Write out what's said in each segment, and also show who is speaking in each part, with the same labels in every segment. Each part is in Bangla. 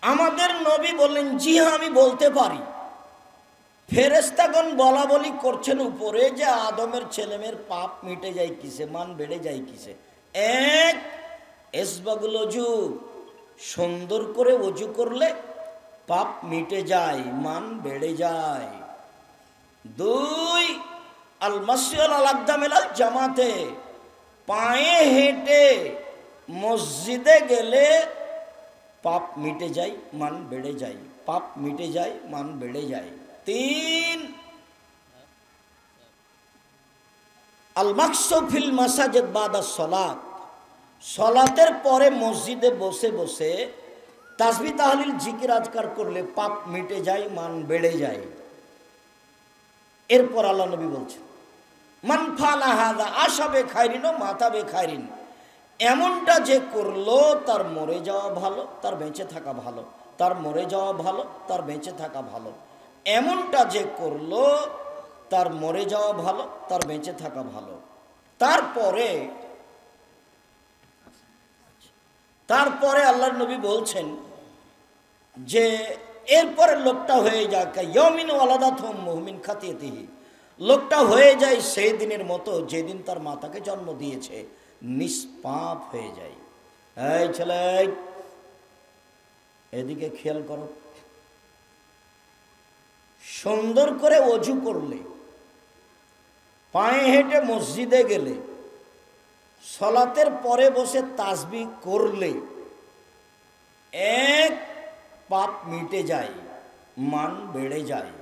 Speaker 1: আমাদের নবী বললেন, জি হ্যাঁ আমি বলতে পারি। ফেরেশতাগণ বলা বলি করছেন উপরে যে আদমের ছেলেমেয়ের পাপ মিটে যায় কিসে, মান বেড়ে যায় কিসে। এক, এসবাগুল অজু, সুন্দর করে অজু করলে পাপ মিটে যায়, মান বেড়ে যায়। দুই, আল মাসিয়াল আল আকদামিলাল জামাতে, পায়ে হেঁটে মসজিদে গেলে পাপ মিটে যায়, মান বেড়ে যায়, পাপ মিটে যায়, মান বেড়ে যায়। তিন, আল মাকসু ফিল মাসাজিদ বাদা সলাত, সলাতের পরে মসজিদে বসে বসে তাসবিহ তাহলিল জিকির আজকার করলে পাপ মিটে যায়, মান বেড়ে যায়। এরপর আল্লাহ নবী বলছেন, মান ফালা হাযা আশা বে খায়রিন ও মাতা বে খায়রিন, এমনটা যে করলো তার মরে যাওয়া ভালো, তার বেঁচে থাকা ভালো, তার মরে যাওয়া ভালো, তার বেঁচে থাকা ভালো। এমনটা যে করলো তার মরে যাওয়া ভালো, তার বেঁচে থাকা ভালো। তারপরে আল্লাহর নবী বলছেন যে এরপরে লোকটা হয়ে যায় ইয়ামিন ওয়ালাদাতুম মুমিন খাতিয়াতিহি, লোকটা হয়ে যায় সেই দিনের মতো যেদিন তার মাতাকে জন্ম দিয়েছে, নিষ্পাপ হয়ে যায়। এই ছেলে, এদিকে খেয়াল করো। সুন্দর করে অজু করলে, পায়ে হেঁটে মসজিদে গেলে, সলাতের পরে বসে তাসবিহ করলে এক, পাপ মিটে যায়, মান বেড়ে যায়।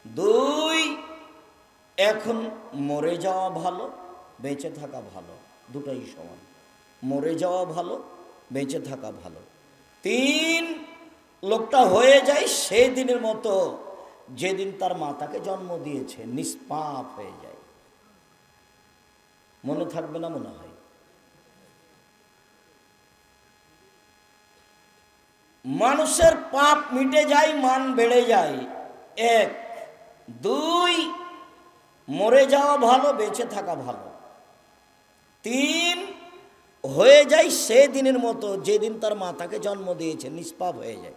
Speaker 1: দুই, এখন মরে যাওয়া ভালো, বেঁচে থাকা ভালো, দুটাই সমান। মরে যাওয়া ভালো, বেঁচে থাকা ভালো। তিন, লোকটা হয়ে যায় সেই দিনের মতো যেদিন তার মাতাকে জন্ম দিয়েছে, নিষ্পাপ হয়ে যায়। মনে থাকবে না মনে হয়? মানুষের পাপ মিটে যায়, মান বেড়ে যায়। এক। দুই, মরে যাওয়া ভালো, বেঁচে থাকা ভালো। তিন, হয়ে যায় সে দিনের মতো যেদিন তার মাতাকে জন্ম দিয়েছে, নিষ্পাপ হয়ে যায়।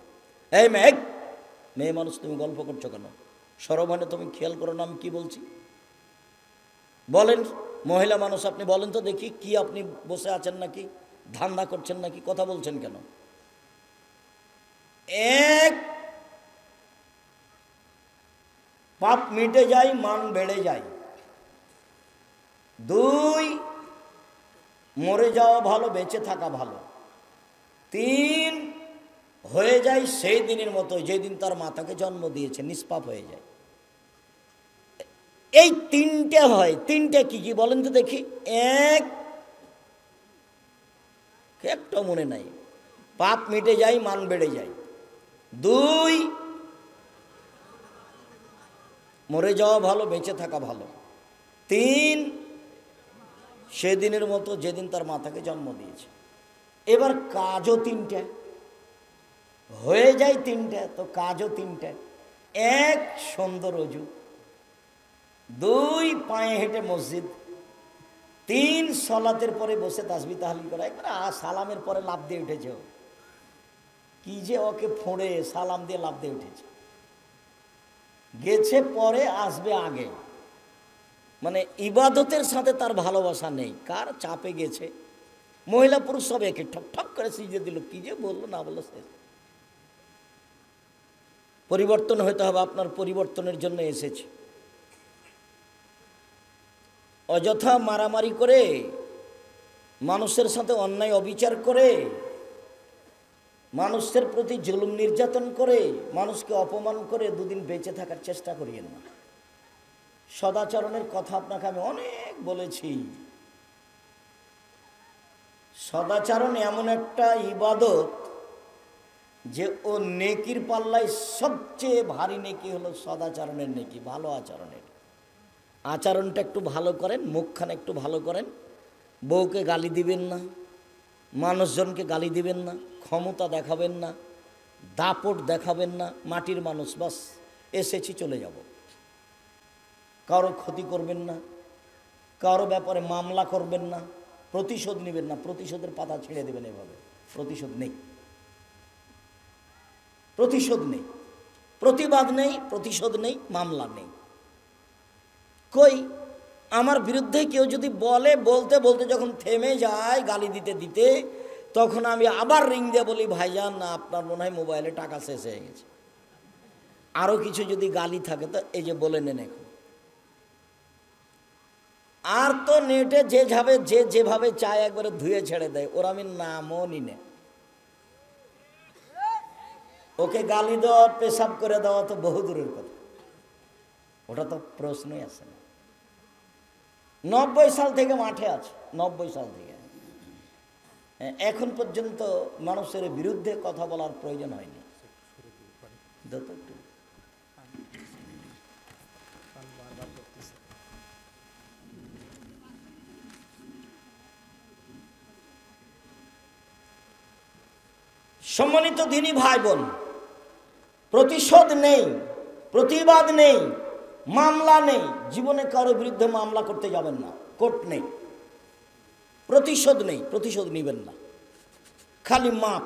Speaker 1: এই মেয়ে মানুষ, তুমি গল্প করছো কেন? সরভানে তুমি খেয়াল করো না আমি কি বলছি। বলেন, মহিলা মানুষ আপনি বলেন তো দেখি, কি আপনি বসে আছেন নাকি, ধান্দা করছেন নাকি, কথা বলছেন কেন? এক, পাপ মিটে যায়, মান বেড়ে যায়। দুই, মরে যাওয়া ভালো, বেঁচে থাকা ভালো। তিন, হয়ে যায় সেই দিনের মতো যেদিন তার মাতাকে জন্ম দিয়েছে, নিষ্পাপ হয়ে যায়। এই তিনটে হয়। তিনটে কি কি বলেন তো দেখি। এক, একটা মনে নাই, পাপ মিটে যায়, মান বেড়ে যায়। দুই, মরে যাওয়া ভালো, বেঁচে থাকা ভালো। তিন, সেদিনের মতো যেদিন তার মাতাকে জন্ম দিয়েছে। এবার কাজও তিনটে, হয়ে যায় তিনটে, তো কাজও তিনটে। এক, সুন্দর অজু। দুই, পায়ে হেঁটে মসজিদ। তিন, সলাতের পরে বসে তাসবিহ তাহলিল করা। একবার সালামের পরে লাফ দিয়ে উঠেছে, কি যে ওকে ফোঁড়ে, সালাম দিয়ে লাফ দিয়ে উঠেছে। গেছে পরে, আসবে আগে। মানে ইবাদতের সাথে তার ভালোবাসা নেই, কার চাপে গেছে। মহিলা পুরুষ সব একে ঠক ঠক করে সিজে দিল, কি যে বললো না বললো শেষ। পরিবর্তন হতে হবে, আপনার পরিবর্তনের জন্য এসেছে। অযথা মারামারি করে, মানুষের সাথে অন্যায় অবিচার করে, মানুষের প্রতি জুলুম নির্যাতন করে, মানুষকে অপমান করে দুদিন বেঁচে থাকার চেষ্টা করিয়েন না। সদাচরণের কথা আপনাকে আমি অনেক বলেছি। সদাচরণ এমন একটা ইবাদত যে ও নেকির পাল্লায় সবচেয়ে ভারী নেকি হলো সদাচরণের নেকি, ভালো আচরণের। আচরণটা একটু ভালো করেন, মুখখানা একটু ভালো করেন, বউকে গালি দিবেন না, মানুষজনকে গালি দিবেন না, ক্ষমতা দেখাবেন না, দাপট দেখাবেন না। মাটির মানুষ, বাস এসেছি চলে যাব। কারো ক্ষতি করবেন না, কারো ব্যাপারে মামলা করবেন না, প্রতিশোধ নেবেন না, প্রতিশোধের পাতা ছেড়ে দেবেন। এভাবে প্রতিশোধ নেই। প্রতিশোধ নেই, প্রতিবাদ নেই, প্রতিশোধ নেই, মামলা নেই। কই আমার বিরুদ্ধে কেউ যদি বলে, বলতে বলতে যখন থেমে যায় গালি দিতে দিতে, তখন আমি আবার রিং দিয়ে বলি, ভাইজান না আপনার মনে হয় মোবাইলে টাকা শেষ হয়ে গেছে, আরও কিছু যদি গালি থাকে তো এই যে বলে নেন এখন। আর তো নেটে যেভাবে চায় একবারে ধুয়ে ছেড়ে দেয়, ওরা আমি নামও নি না। ওকে গালি দেওয়া, পেশাব করে দেওয়া তো বহু দূরের কথা, ওটা তো প্রশ্নই আসে না। 90 সাল থেকে মাঠে আছে, 90 সাল থেকে এখন পর্যন্ত মানুষের বিরুদ্ধে কথা বলার প্রয়োজন হয়নি। সম্মানিত দিনী ভাই বোন, প্রতিশোধ নেই, প্রতিবাদ নেই, মামলা নেই। জীবনে কারো বিরুদ্ধে মামলা করতে যাবেন না, কোর্ট নেই। প্রতিশোধ নেই, প্রতিশোধ নিবেন না, খালি মাপ।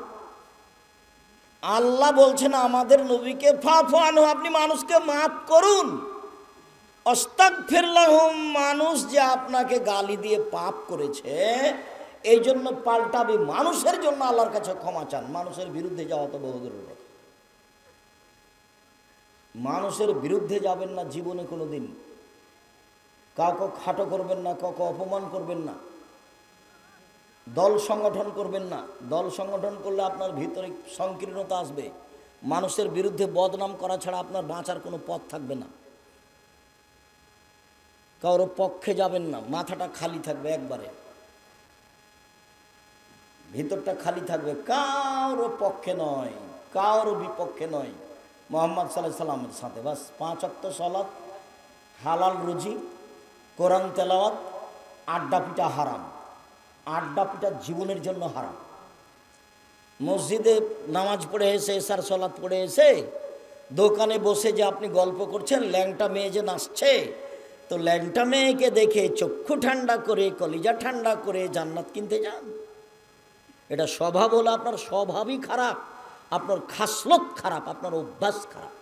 Speaker 1: আল্লাহ বলছেন আমাদের নবীকে, ফাফু আনহু, আপনি মানুষকে মাফ করুন। আস্তাগফিরলাহুম, মানুষ যে আপনাকে গালি দিয়ে পাপ করেছে এই জন্য পাল্টাবে, মানুষের জন্য আল্লাহর কাছে ক্ষমা চান। মানুষের বিরুদ্ধে যাওয়া তো বহুদূরের কথা। মানুষের বিরুদ্ধে যাবেন না জীবনে কোনো দিন। কাউকে খাটো করবেন না, কাউকে অপমান করবেন না, দল সংগঠন করবেন না। দল সংগঠন করলে আপনার ভিতরে সংকীর্ণতা আসবে। মানুষের বিরুদ্ধে বদনাম করা ছাড়া আপনার বাঁচার কোনো পথ থাকবে না। কারো পক্ষে যাবেন না, মাথাটা খালি থাকবে, একবারে ভিতরটা খালি থাকবে, কারো পক্ষে নয়, কারো বিপক্ষে নয়। মুহাম্মদ সাল্লাল্লাহু আলাইহি সাল্লামের সাথে বাস 5 ওয়াক্ত সালাত, হালাল রুজি, কোরআন তেলাওয়াত, আড্ডা পিটা হারাম। আড্ডা পিটা জীবনের জন্য হারাম। মসজিদে নামাজ পড়ে এসে, এশার সালাত পড়ে এসে দোকানে বসে যে আপনি গল্প করছেন, ল্যাংটা মেয়ে যে নাচছে, তো ল্যাংটা মেয়েকে দেখে চক্ষু ঠান্ডা করে, কলিজা ঠান্ডা করে জান্নাত কিনতে যান। এটা স্বভাব হলো আপনার স্বভাবই খারাপ, আপনার খাসলত খারাপ, আপনার অভ্যাস খারাপ।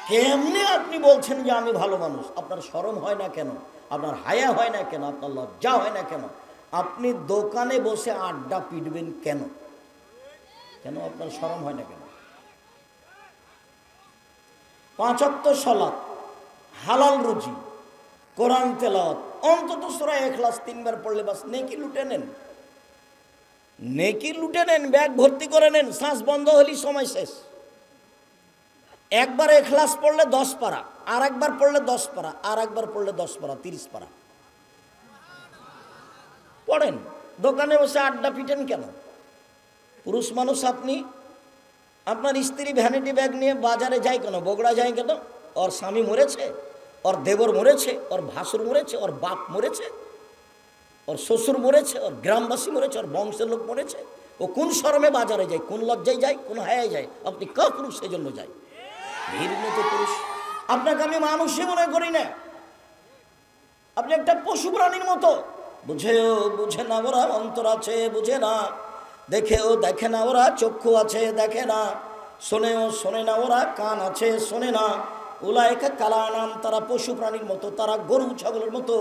Speaker 1: কেমনে আপনি বলছেন যে আমি ভালো মানুষ? আপনার শরম হয় না কেন? আপনার হায়া হয় না কেন? আপনার লজ্জা হয় না কেন? আপনি দোকানে বসে আড্ডা পিটবেন কেন? কেন আপনার শরম হয় না কেন? 5 ওয়াক্ত সালাত, হালাল রুজি, কোরআন তেলাওয়াত, অন্তত সূরা ইখলাস 3 বার পড়লে বাস নেকি লুটে নেন। নেকি লুটে নেন, ব্যাগ ভর্তি করে নেন, শ্বাস বন্ধ হলেই সময় শেষ। একবার ইখলাস পড়লে 10 পারা, আর একবার পড়লে 10 পারা, আর একবার পড়লে 10 পারা, 30 পারা পড়েন। দোকানে বসে আড্ডা পিটেন কেন? পুরুষ মানুষ আপনি, আপনার স্ত্রী ভ্যানিটি ব্যাগ নিয়ে বাজারে যায় কেন, বগুড়া যায় কেন? ওর স্বামী মরেছে, ওর দেবর মরেছে, ওর ভাসুর মরেছে, ওর বাপ মরেছে, ওর শ্বশুর মরেছে, ওর গ্রামবাসী মরেছে, ওর বংশের লোক মরেছে। ও কোন শরমে বাজারে যায়, কোন লজ্জায় যায়, কোন হায়ায় যায়? আপনি কা পুরুষ সেই জন্য যায়? ঘৃণিত পুরুষ। আপনাকে আমি মানুষই মনে করি না, আপনি একটা পশু প্রাণীর মতো। বুঝেও বুঝে না ওরা, অন্তর আছে বুঝে না, দেখেও দেখে না ওরা, চক্ষু আছে দেখে না, শোনেও শোনে না ওরা, কান আছে শোনে না। উলাইকা কালানাম, তারা পশু প্রাণীর মতো, তারা গরু ছাগলের মতো,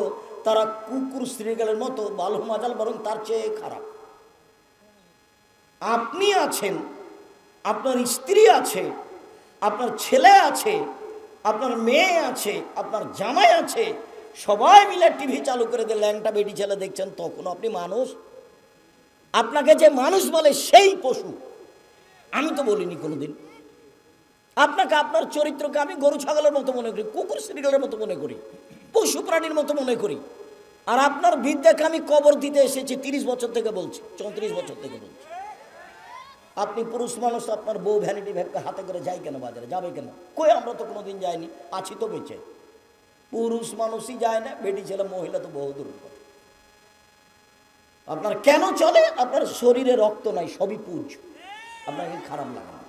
Speaker 1: তারা কুকুর শ্রীগালের মতো, বালু মাজাল, বরং তার চেয়ে খারাপ। আপনি আছেন, আপনার স্ত্রী আছে, আপনার ছেলে আছে, আপনার মেয়ে আছে, আপনার জামাই আছে, সবাই মিলে টিভি চালু করে দিয়ে ল্যাংটা বেটি ছেলে দেখছেন, তখন আপনি মানুষ? আপনাকে যে মানুষ বলে সেই পশু। আমি তো বলিনি কোনোদিন আপনাকে। আপনার চরিত্রকে আমি গরু ছাগলের মতো মনে করি, কুকুর শ্রীগালের মতো মনে করি, পশু প্রাণীর মতো মনে করি। আর আপনার বিদ্যাকে আমি কবর দিতে এসেছি 30 বছর থেকে বলছি, 34 বছর থেকে বলছি। আপনি পুরুষ মানুষ, আপনার বউ ভ্যানিটি ব্যাগকে হাতে করে যায় কেন বাজারে? যাবে কেন? কই আমরা তো কোনোদিন যাইনি, আছি তো বেঁচে। পুরুষ মানুষই যায় না, বেটি ছেলে মহিলা তো বহু দূরের কথা। আপনার কেন চলে? আপনার শরীরে রক্ত নাই, সবই পুজ। আপনাকে খারাপ লাগে না?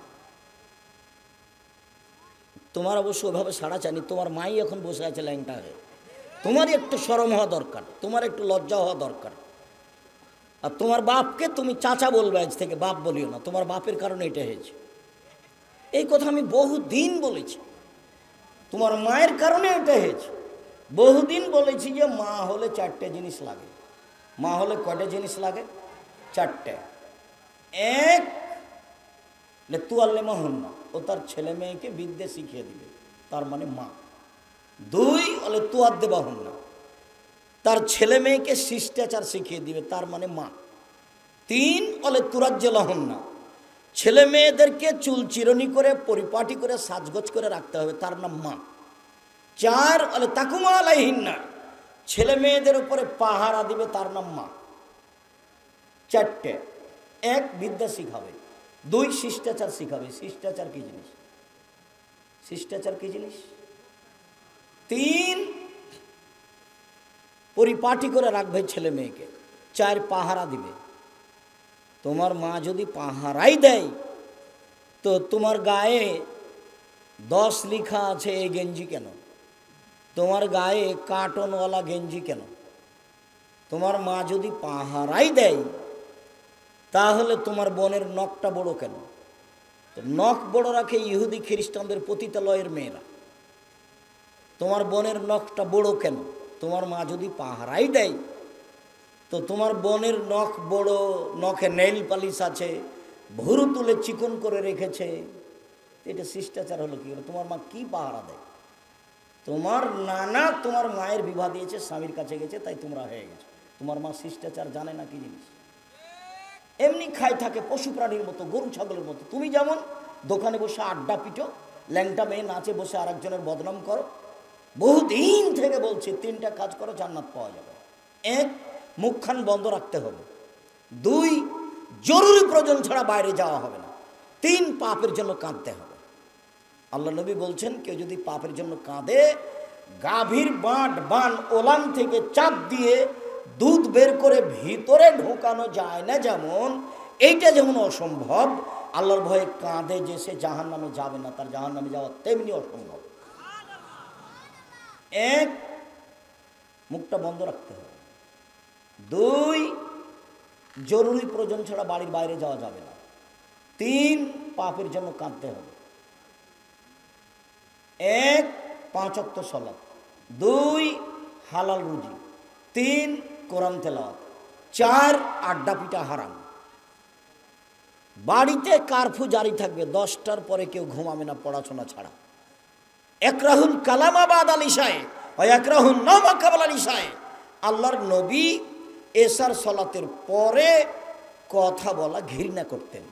Speaker 1: তোমার অবশ্য ওইভাবে সাড়া চাইনি, তোমার মাই এখন বসে আছে ল্যাংটা হয়ে। তোমারই একটু শরম হওয়া দরকার, তোমার একটু লজ্জা হওয়া দরকার। আর তোমার বাপকে তুমি চাচা বলবে, আজ থেকে বাপ বলিও না, তোমার বাপের কারণে এটা হয়েছে। এই কথা আমি বহুদিন বলেছি, তোমার মায়ের কারণে এটা হয়েছে। বহুদিন বলেছি যে মা হলে 4টে জিনিস লাগে। মা হলে কয়টা জিনিস লাগে? 4টে। এক, তু আল্লে মহন না, ও তার ছেলে মেয়েকে বিদ্যে শিখিয়ে দিবে, তার মানে মা। 2, অলে তু আদ্দে বাহন না, তার ছেলে মেয়েকে শিষ্টাচার শিখিয়ে দিবে, তার মানে মা। 3, অলে তুরাজ্য লহন না, ছেলে মেয়েদেরকে চুল চিরনি করে পরিপাটি করে সাজগোজ করে রাখতে হবে, তার নাম মা। 4, অলে তাকুমা আলাইহিন না, ছেলে মেয়েদের উপরে পাহারা দিবে, তার নাম মা। 4টে। 1, বিদ্যা শিখাবে। 2, শিষ্টাচার শিখাবে। শিষ্টাচার কি জিনিস? শিষ্টাচার কি জিনিস? 3, পরিপাটি করে রাখবে ছেলে মেয়েকে। 4, পাহারা দিবে। তোমার মা যদি পাহারাই দেয় তো তোমার গায়ে 10 লেখা আছে এই গেঞ্জি কেন? তোমার গায়ে কার্টনওয়ালা গেঞ্জি কেন? তোমার মা যদি পাহারাই দেয় তাহলে তোমার বোনের নখটা বড় কেন? তো নখ বড় রাখে ইহুদি খ্রিস্টানদের পতিতালয়ের মেয়েরা। তোমার বোনের নখটা বড় কেন? তোমার মা যদি পাহারাই দেয় তো তোমার বোনের নখ বড়, নখে নেইল পালিশ আছে, ভুরু তুলে চিকন করে রেখেছে, এটা শিষ্টাচার হলো কি? তোমার মা কি পাহারা দেয়? তোমার নানা তোমার মায়ের বিবাহ দিয়েছে, স্বামীর কাছে গেছে, তাই তোমরা হয়ে গেছো। তোমার মা শিষ্টাচার জানে না কি জিনিস? এমনি খাই থাকে পশু প্রাণীর মতো, গরু ছাগলের মতো। তুমি যেমন দোকানে বসে আড্ডা পিটো, ল্যাংটা মেয়ে নাচে বসে আরেকজনের বদনাম করো। বহুদিন থেকে বলছি 3টা কাজ করো, জান্নাত পাওয়া যাবে। 1, মুখখান বন্ধ রাখতে হবে। 2, জরুরি প্রয়োজন ছাড়া বাইরে যাওয়া হবে না। 3, পাপের জন্য কাঁদতে হবে। আল্লাহ নবী বলছেন কেউ যদি পাপের জন্য কাঁদে, গাভীর বান ওলান থেকে চাপ দিয়ে দুধ বের করে ভিতরে ঢোকানো যায় না, যেমন এইটা যেমন অসম্ভব, আল্লাহর ভয়ে কাঁদে যে সে জাহান্নামে যাবে না, তার জাহান্নামে যাওয়া তেমনি অসম্ভব। 1, মুখটা বন্ধ রাখতে হবে। 2, জরুরি প্রয়োজন ছাড়া বাড়ির বাইরে যাওয়া যাবে না। 3, পাপের জন্য কাঁদতে হবে। 1, 5 ওয়াক্ত সালাত। 2, হালাল রুজি। 3, কোরআন তেলাওয়াত। 4, আড্ডা পিটা হারাম। বাড়িতে কারফিউ জারি থাকবে, 10টার পরে কেউ ঘুমাবে না পড়াশোনা ছাড়া। একরাহুল কালামা বাদাল ইশায়ে ওয়া একরাহুন নাওমা কাবলাল ইশায়ে। আল্লাহর নবী এশার সালাতের পরে কথা বলা ঘৃণা করতেন।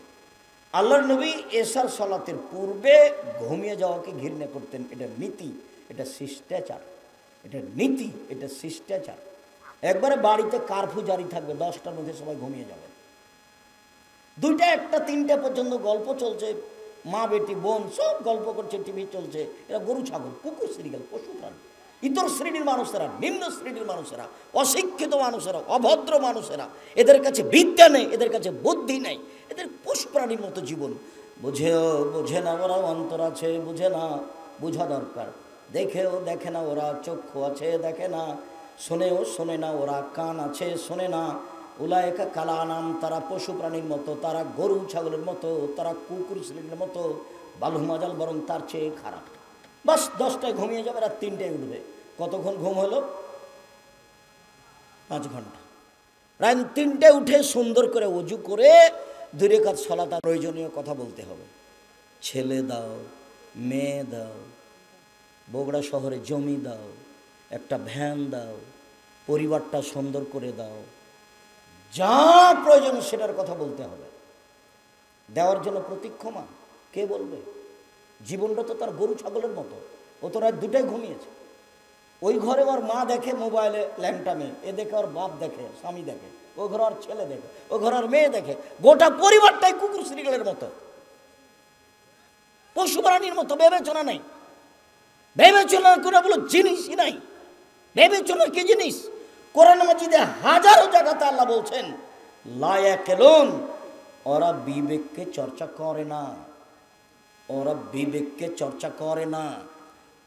Speaker 1: আল্লাহর নবী এশার সালাতের পূর্বে ঘুমিয়ে যাওয়াকে ঘৃণা করতেন। এটা নীতি, এটা শিষ্টাচার, এটা নীতি, এটা শিষ্টাচার। একবারে বাড়িতে কারফিউ জারি থাকবে, 10টার মধ্যে সবাই ঘুমিয়ে যাবে। 2টা, 1টা, 3টে পর্যন্ত গল্প চলছে, মা বেটি বোন সব গল্প করছে, টিভি চলছে। এরা গরু ছাগল, কুকুর শ্রীগাল, পশু প্রাণী। ইতর শ্রেণীর মানুষেরা, নিম্ন শ্রেণীর মানুষেরা, অশিক্ষিত মানুষেরা, অভদ্র মানুষেরা, এদের কাছে বিদ্যা নেই, এদের কাছে বুদ্ধি নেই, এদের পশু প্রাণীর মতো জীবন। বোঝে না ওরা, অন্তর আছে বুঝে না, বোঝা দরকার। দেখেও দেখে না ওরা, চক্ষু আছে দেখে না, শোনেও শোনে না ওরা, কান আছে শোনে না। উলায়েকা কালা নাম, তারা পশু প্রাণীর মতো, তারা গরু ছাগলের মতো, তারা কুকুর শ্রেণীর মতো, বালু মাজাল বরং তার চেয়ে খারাপ। বাস 10টায় ঘুমিয়ে যাবে, রাত 3টায় উঠবে। কতক্ষণ ঘুম হলো? 5 ঘন্টা। রাত 3টায় উঠে সুন্দর করে ওযু করে 2 রাকাত সালাত, প্রয়োজনীয় কথা বলতে হবে। ছেলে দাও, মেয়ে দাও, বগুড়া শহরে জমি দাও, একটা ভ্যান দাও, পরিবারটা সুন্দর করে দাও, যা প্রয়োজন সেটার কথা বলতে হবে। দেওয়ার জন্য প্রতীক্ষমান কে বলবে? জীবনটা তো তার গরু ছাগলের মতো। ও তো রাত 2টায় ঘুমিয়েছে। ওই ঘরে ওর মা দেখে মোবাইলে ল্যাংটা মেয়ে, এ দেখে ওর বাপ দেখে, স্বামী দেখে, ও ঘরে ওর ছেলে দেখে, ও ঘরে ওর মেয়ে দেখে। গোটা পরিবারটাই কুকুর শ্রীগালের মতো, পশু প্রাণীর মতো। বিবেচনা নেই, বিবেচনা করে বলো জিনিসই নাই। বিবেচনা কি জিনিস? কোরআন মাজিদে হাজারো জায়গাতে আল্লাহ বলছেন লা ইয়াকিলুন, ওরা বিবেককে চর্চা করে না, ওরা বিবেককে চর্চা করে না,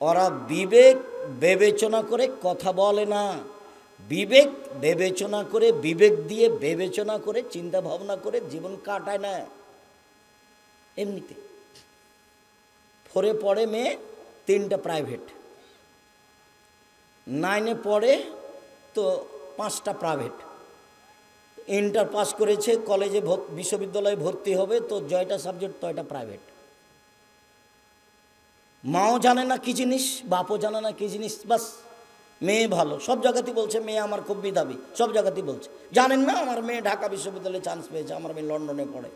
Speaker 1: ওরা বিবেক বিবেচনা করে কথা বলে না, বিবেক বিবেচনা করে, বিবেক দিয়ে বিবেচনা করে, চিন্তা ভাবনা করে জীবন কাটায় না। এমনিতে 4-এ পড়ে মেয়ে, 3টা প্রাইভেট, 9-এ পড়ে তো 5টা প্রাইভেট, ইন্টার পাস করেছে, কলেজে বিশ্ববিদ্যালয়ে ভর্তি হবে তো 6টা সাবজেক্ট, 6টা প্রাইভেট। মাও জানে না কি জিনিস, বাপও জানে না কি জিনিস, বাস মেয়ে ভালো। সব জায়গাতেই বলছে মেয়ে আমার খুব মেধাবী, সব জায়গাতেই বলছে। জানেন না আমার মেয়ে ঢাকা বিশ্ববিদ্যালয়ে চান্স পেয়েছে, আমার মেয়ে লন্ডনে পড়ে।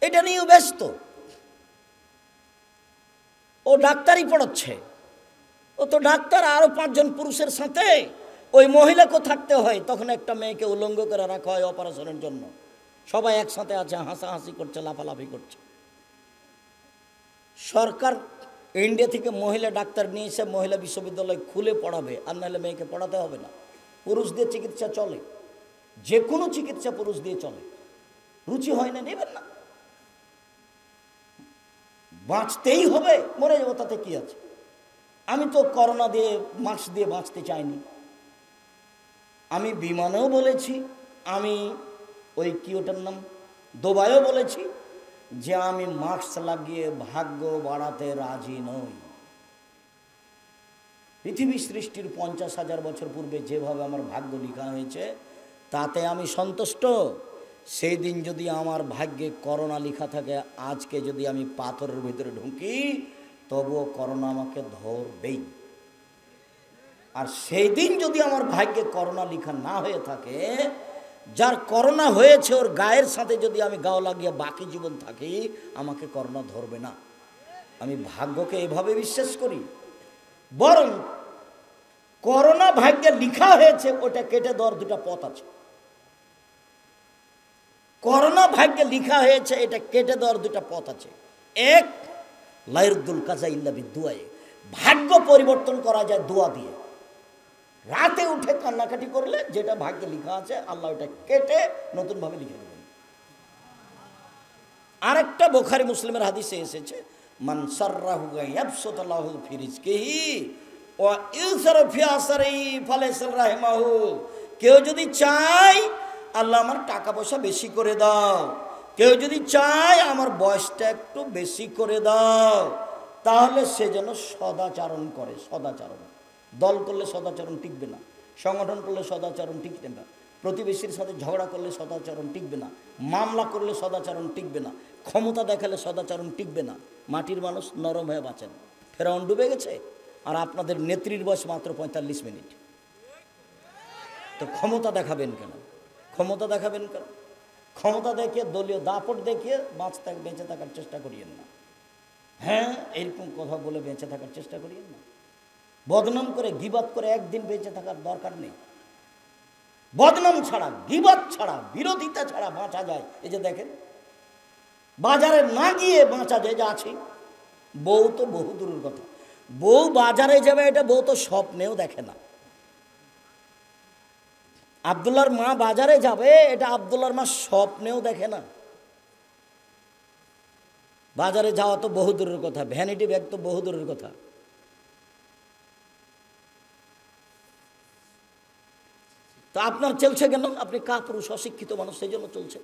Speaker 1: এটা নিয়েও ব্যস্ত। ও ডাক্তারই পড়াচ্ছে, ও তো ডাক্তার, আরও 5 জন পুরুষের সাথে ওই মহিলাকেও থাকতে হয়। তখন একটা মেয়েকে উলঙ্গ করে রাখা হয় অপারেশনের জন্য, সবাই একসাথে আছে, হাসাহাসি করছে, লাফালাফি করছে। সরকার ইন্ডিয়া থেকে মহিলা ডাক্তার নিয়ে এসে মহিলা বিশ্ববিদ্যালয় খুলে পড়াবে, আর নাহলে মেয়েকে পড়াতে হবে না। পুরুষ দিয়ে চিকিৎসা চলে, যে কোনো চিকিৎসা পুরুষ দিয়ে চলে। রুচি হয় না, নেবেন না, বাঁচতেই হবে, মরে যাবো তাতে কি আছে। আমি তো করোনা দিয়ে মাস্ক দিয়ে বাঁচতে চাইনি। আমি বিমানেও বলেছি, আমি ওই কি ওটার নাম দুবাইও বলেছি যে আমি মাস্ক লাগিয়ে ভাগ্য বাড়াতে রাজি নই। পৃথিবী সৃষ্টির 50,000 বছর পূর্বে যেভাবে আমার ভাগ্য লেখা হয়েছে তাতে আমি সন্তুষ্ট। সেই দিন যদি আমার ভাগ্যে করোনা লেখা থাকে, আজকে যদি আমি পাথরের ভিতরে ঢুকি তবুও করোনা আমাকে ধরবেই। আর সেই দিন যদি আমার ভাগ্যে করোনা লেখা না হয়ে থাকে, যার করোনা হয়েছে ওর গায়ের সাথে যদি আমি গাও লাগিয়ে বাকি জীবন থাকি, আমাকে করোনা ধরবে না। আমি ভাগ্যকে এভাবে বিশ্বাস করি। বরং করোনা ভাগ্যে লেখা হয়েছে, ওটা কেটে দেওয়ার 2টা পথ আছে। করোনা ভাগ্যে লেখা হয়েছে, এটা কেটে দেওয়ার 2টা পথ আছে। এক, লাইরুদ্দুল কাজা ইল্লা বিদুআয়ে, ভাগ্য পরিবর্তন করা যায় দোয়া দিয়ে। রাতে উঠে কান্নাকাটি করলে যেটা ভাগ্যে লেখা আছে আল্লাহ ওটা কেটে নতুনভাবে লিখে দেবেন। আরেকটা বুখারী মুসলিমের হাদিসে এসেছে, মান সাররাহু ইয়াবসুতুল্লাহু ফি রিজকিহি ওয়া ইউসরা ফি আসরিহি ফালাইসাল রাহিমাহু। কেউ যদি চায় আল্লাহ আমার টাকা পয়সা বেশি করে দাও, কেউ যদি চায় আমার বয়সটা একটু বেশি করে দাও, তাহলে সে যেন সদাচরণ করে। সদাচরণ, দল করলে সদাচরণ টিকবে না, সংগঠন করলে সদাচরণ টিকবে না, প্রতিবেশীর সাথে ঝগড়া করলে সদাচরণ টিকবে না, মামলা করলে সদাচরণ টিকবে না, ক্ষমতা দেখালে সদাচরণ টিকবে না। মাটির মানুষ নরম হয়ে বাঁচেন। ফেরাউন ডুবে গেছে, আর আপনাদের নেত্রীর বয়স মাত্র 45 মিনিট। তো ক্ষমতা দেখাবেন কেন? ক্ষমতা দেখাবেন কেন? ক্ষমতা দেখিয়ে, দলীয় দাপট দেখিয়ে বেঁচে থাকার চেষ্টা করিয়েন না। হ্যাঁ, এরকম কথা বলে বেঁচে থাকার চেষ্টা করিয়েন না। বদনাম করে, গিবাত করে একদিন বেঁচে থাকার দরকার নেই। বদনাম ছাড়া, গিবাত ছাড়া, বিরোধিতা ছাড়া বাঁচা যায়। এই যে দেখেন, বাজারে না গিয়ে বাঁচা যায়, যা আছে। বউ তো বহু দূরের কথা, বউ বাজারে যাবে এটা বউ তো স্বপ্নেও দেখে না। আব্দুল্লাহর মা বাজারে যাবে এটা আব্দুল্লাহর মা স্বপ্নেও দেখে না। বাজারে যাওয়া তো বহু দূরের কথা, ভ্যানিটি ব্যাগ তো বহু দূরের কথা। তো আপনার চলছে কেন? আপনি কাপুরুষ, অশিক্ষিত মানুষ, সেই জন্য চলছে।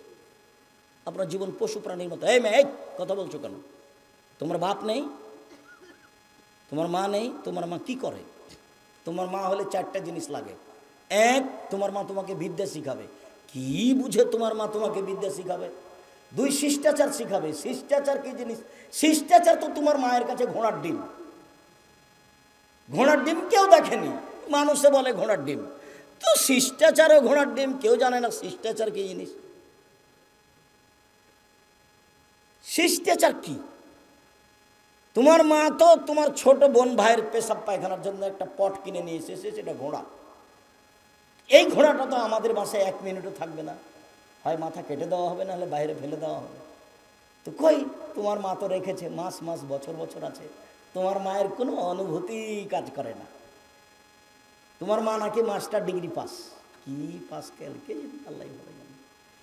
Speaker 1: আপনার জীবন পশু প্রাণীর মতো। এই মেয়ে, কথা বলছো কেন? তোমার বাপ নেই, তোমার মা নেই, তোমার মা কি করে? তোমার মা হলে 4টা জিনিস লাগে। এক, তোমার মা তোমাকে বিদ্যা শিখাবে। কি বুঝে তোমার মা তোমাকে বিদ্যা শিখাবে? 2, শিষ্টাচার শিখাবে। শিষ্টাচার কি জিনিস? শিষ্টাচার তো তোমার মায়ের কাছে ঘোড়ার ডিম। ঘোড়ার ডিম কেউ দেখেনি, মানুষে বলে ঘোড়ার ডিম। তো শিষ্টাচারও ঘোড়ার ডিম, কেউ জানে না শিষ্টাচার কি জিনিস। শিষ্টাচার কি? তোমার মা তো তোমার ছোট বোন ভাইয়ের পেশাব পায়খানার জন্য একটা পট কিনে নিয়ে এসেছে, সেটা ঘোড়া। এই ঘোড়াটা তো আমাদের বাসায় 1 মিনিটও থাকবে না, হয় মাথা কেটে দেওয়া হবে, নাহলে বাইরে ফেলে দেওয়া হবে। তো কই, তোমার মা তো রেখেছে, মাস মাস বছর বছর আছে। তোমার মায়ের কোনো অনুভূতি কাজ করে না। তোমার মা নাকি মাস্টার ডিগ্রি পাস, কি পাস কে আল্লাহ ভালো জানে।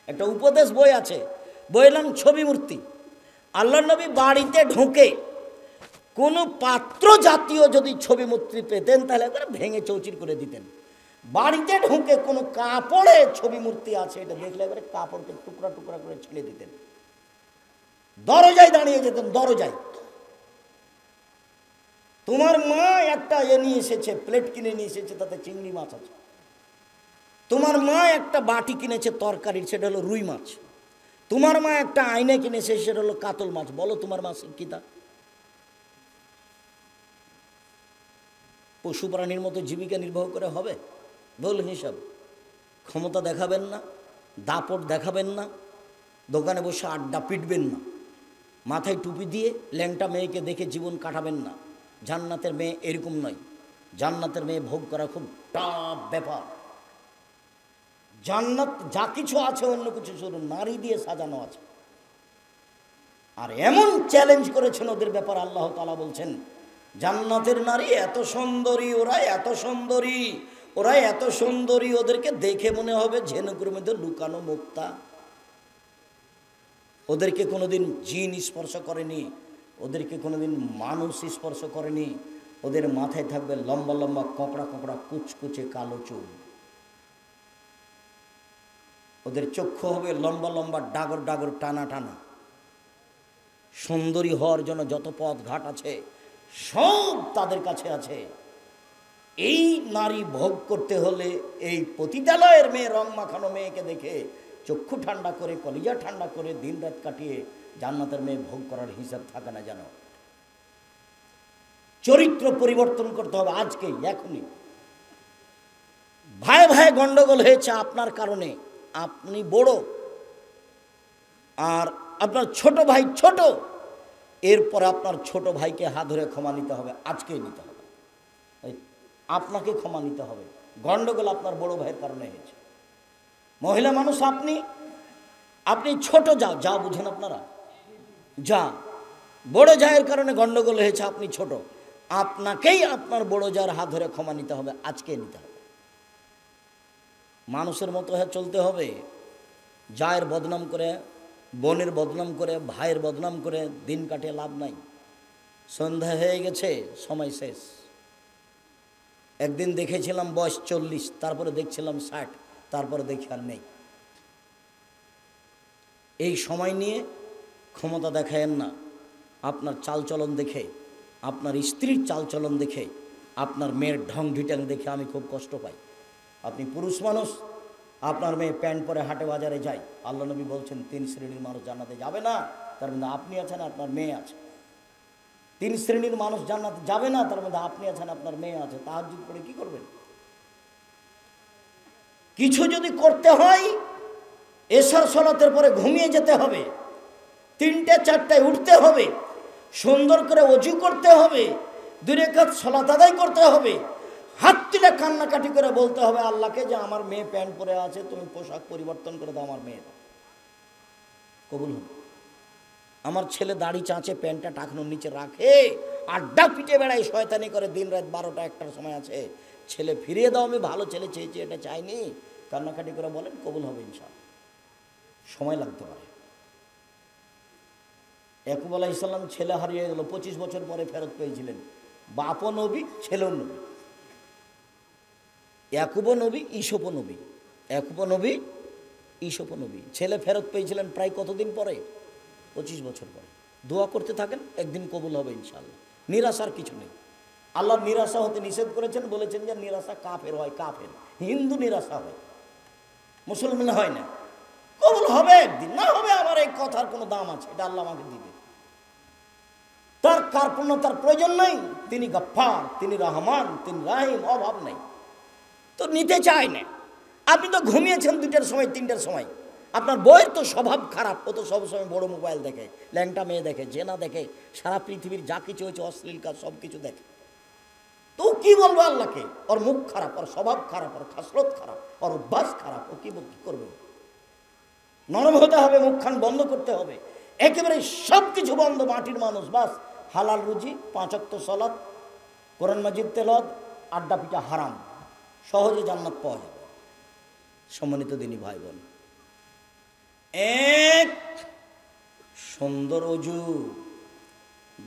Speaker 1: একটা উপদেশ বই আছে, বইয়ের নাম ছবি মূর্তি। আল্লাহর নবী বাড়িতে ঢুকে কোনো পাত্র জাতীয় যদি ছবি মূর্তি পেতেন তাহলে একবার ভেঙে চৌচির করে দিতেন। বাড়িতে ঢুকে কোনো কাপড়ে ছবি মূর্তি আছে এটা দেখলে একবারে কাপড়কে টুকরা টুকরা করে ছিঁড়ে দিতেন। দরজায় দাঁড়িয়ে যেতেন, দরজায়। তোমার মা একটা নিয়ে এসেছে, প্লেট কিনে নিয়ে এসেছে, তাতে চিংড়ি মাছ আছে। তোমার মা একটা বাটি কিনেছে তরকারির, সেটা হলো রুই মাছ। তোমার মা একটা আয়না কিনেছে, সেটা হলো কাতল মাছ। বলো তোমার মা শিক্ষিতা? পশু প্রাণীর মতো জীবিকা নির্বাহ করে হবে? বল হিসাব। ক্ষমতা দেখাবেন না, দাপট দেখাবেন না, দোকানে বসে আড্ডা পিটবেন না, মাথায় টুপি দিয়ে ল্যাংটা মেয়েকে দেখে জীবন কাটাবেন না। জান্নাতের মেয়ে এরকম নয়। জান্নাতের মেয়ে ভোগ করা খুব টাফ ব্যাপার। জান্নাত যা কিছু আছে অন্য কিছু শুধু নারী দিয়ে সাজানো আছে। আর এমন চ্যালেঞ্জ করেছেন ওদের ব্যাপার, আল্লাহ তাআলা বলছেন জান্নাতের নারী এত সুন্দরী, ওরা এত সুন্দরী, ওরা এত সুন্দরী, ওদেরকে দেখে মনে হবে ঝিনুকের মধ্যে লুকানো মুক্তা। ওদেরকে কোনোদিন জিন স্পর্শ করেনি, ওদেরকে কোনোদিন মানুষ স্পর্শ করেনি। ওদের মাথায় থাকবে লম্বা লম্বা কোঁকড়া কোঁকড়া কুচকুচে কালো চুল। ওদের চক্ষু হবে লম্বা লম্বা ডাগর ডাগর টানা টানা। সুন্দরী হওয়ার জন্য যত পথ ঘাট আছে সব তাদের কাছে আছে। এই নারী ভোগ করতে হলে এই পতিতালয়ের মেয়ে, রং মাখানো মেয়েকে দেখে চক্ষু ঠান্ডা করে, কলিজা ঠান্ডা করে দিন রাত কাটিয়ে জান্নাতের মেয়ে ভোগ করার হিসাব থাকে না যেন। চরিত্র পরিবর্তন করতে হবে আজকেই, এখনই। ভাই ভাই গন্ডগোল হয়েছে আপনার কারণে, আপনি বড় আর আপনার ছোট ভাই ছোট, এরপর আপনার ছোট ভাইকে হাত ধরে ক্ষমা নিতে হবে, আজকেই নিতে হবে। আপনাকে ক্ষমা নিতে হবে। গন্ডগোল আপনার বড় ভাইয়ের কারণে হয়েছে। মহিলা মানুষ আপনি ছোট যা বুঝেন আপনারা, যা বড় জায়ের কারণে গন্ডগোল হয়েছে, আপনি ছোট, আপনাকেই আপনার বড় জায়ের হাত ধরে ক্ষমা নিতে হবে, আজকে নিতে হবে। মানুষের মতো হয়ে চলতে হবে। জায়ের বদনাম করে, বোনের বদনাম করে, ভাইয়ের বদনাম করে দিন কাটে লাভ নাই। সন্ধ্যা হয়ে গেছে, সময় শেষ। একদিন দেখেছিলাম বয়স 40, তারপরে দেখছিলাম 60, তারপরে দেখি আর নেই। এই সময় নিয়ে ক্ষমতা দেখায়েন না। আপনার চালচলন দেখে, আপনার স্ত্রীর চালচলন দেখে, আপনার মেয়ের ঢং ঢিটাং দেখে আমি খুব কষ্ট পাই। আপনি পুরুষ মানুষ, আপনার মেয়ে প্যান্ট পরে হাটে বাজারে যায়। আল্লাহ নবী বলছেন 3 শ্রেণীর মানুষ জান্নাতে যাবে না, তার মধ্যে আপনি আছেন, আপনার মেয়ে আছে। 3 শ্রেণীর মানুষ জান্নাতে যাবে না, তার মধ্যে আপনি আছেন, আপনার মেয়ে আছে। তাহাজ্জুদ পড়ে কি করবেন? কিছু যদি করতে হয় এশার সালাতের পরে ঘুমিয়ে যেতে হবে, 3টে 4টায় উঠতে হবে, সুন্দর করে ওযু করতে হবে, 2 রাকাত সালাত আদায় করতে হবে, হাত তুলে কান্নাকাটি করে বলতে হবে আল্লাহকে যে আমার মেয়ে প্যান্ট পরে আছে, তুমি পোশাক পরিবর্তন করে দাও, আমার মেয়ের কবুল হবে। আমার ছেলে দাড়ি চাঁচে, প্যান্টটা টাকনোর নিচে রাখে, আড্ডা পিটে বেড়ায়, শয়তানি করে, দিন রাত 12টা 1টার সময় আছে, ছেলে ফিরিয়ে দাও, আমি ভালো ছেলে চেয়েছি, এটা চাইনি, কান্নাকাটি করে বলেন, কবুল হবে ইনশাআল্লাহ। সময় লাগতে পারে। ইয়াকুব আলাইহিস সালাম ছেলে হারিয়ে গেল, 25 বছর পরে ফেরত পেয়েছিলেন। বাপও নবী, ছেলেও নবী। ইয়াকুবও নবী, ঈসুফও নবী। ইয়াকুবও নবী, ঈসুফও নবী। ছেলে ফেরত পেয়েছিলেন প্রায় কতদিন পরে? 25 বছর পরে। দোয়া করতে থাকেন, একদিন কবুল হবে ইনশাআল্লাহ। নিরাশার কিছু নেই। আল্লাহ নিরাশা হতে নিষেধ করেছেন, বলেছেন যে নিরাশা কাফের হয়, কাফের হিন্দু নিরাশা হয়, মুসলমান হয় না। কবুল হবে একদিন, না হবে আমার এই কথার কোনো দাম আছে, এটা আল্লাহ আমাকে দিবে। তার কার্পণ্যতার প্রয়োজন নেই। তিনি গফফার, তিনি রহমান, তিনি রাহিম, অভাব নেই। তো নিতে চায় না। আপনি তো ঘুমিয়েছেন 2টার সময়, 3টার সময়। আপনার বইয়ের তো স্বভাব খারাপ, ও তো সবসময় বড় মোবাইল দেখে, ল্যাংটা মেয়ে দেখে, জেনা দেখে, সারা পৃথিবীর যা কিছু হয়েছে অশ্লীল কাজ সব কিছু দেখে। তো কি বলবো আল্লাহকে? ওর মুখ খারাপ, ওর স্বভাব খারাপ, ওর খাসলত খারাপ, ওর অভ্যাস খারাপ, ও কি করবে? নরম হতে হবে, মুখখান বন্ধ করতে হবে, একেবারে সব কিছু বন্ধ। মাটির মানুষ, বাস হালাল রুজি, 5 ওয়াক্ত সালাত, কোরআন মাজিদ তেলাওয়াত, আড্ডা পিটা হারাম, সহজে জান্নাত পাওয়া যাবে। সম্মানিত দিনী ভাই বোন, 1 সুন্দর ওযু,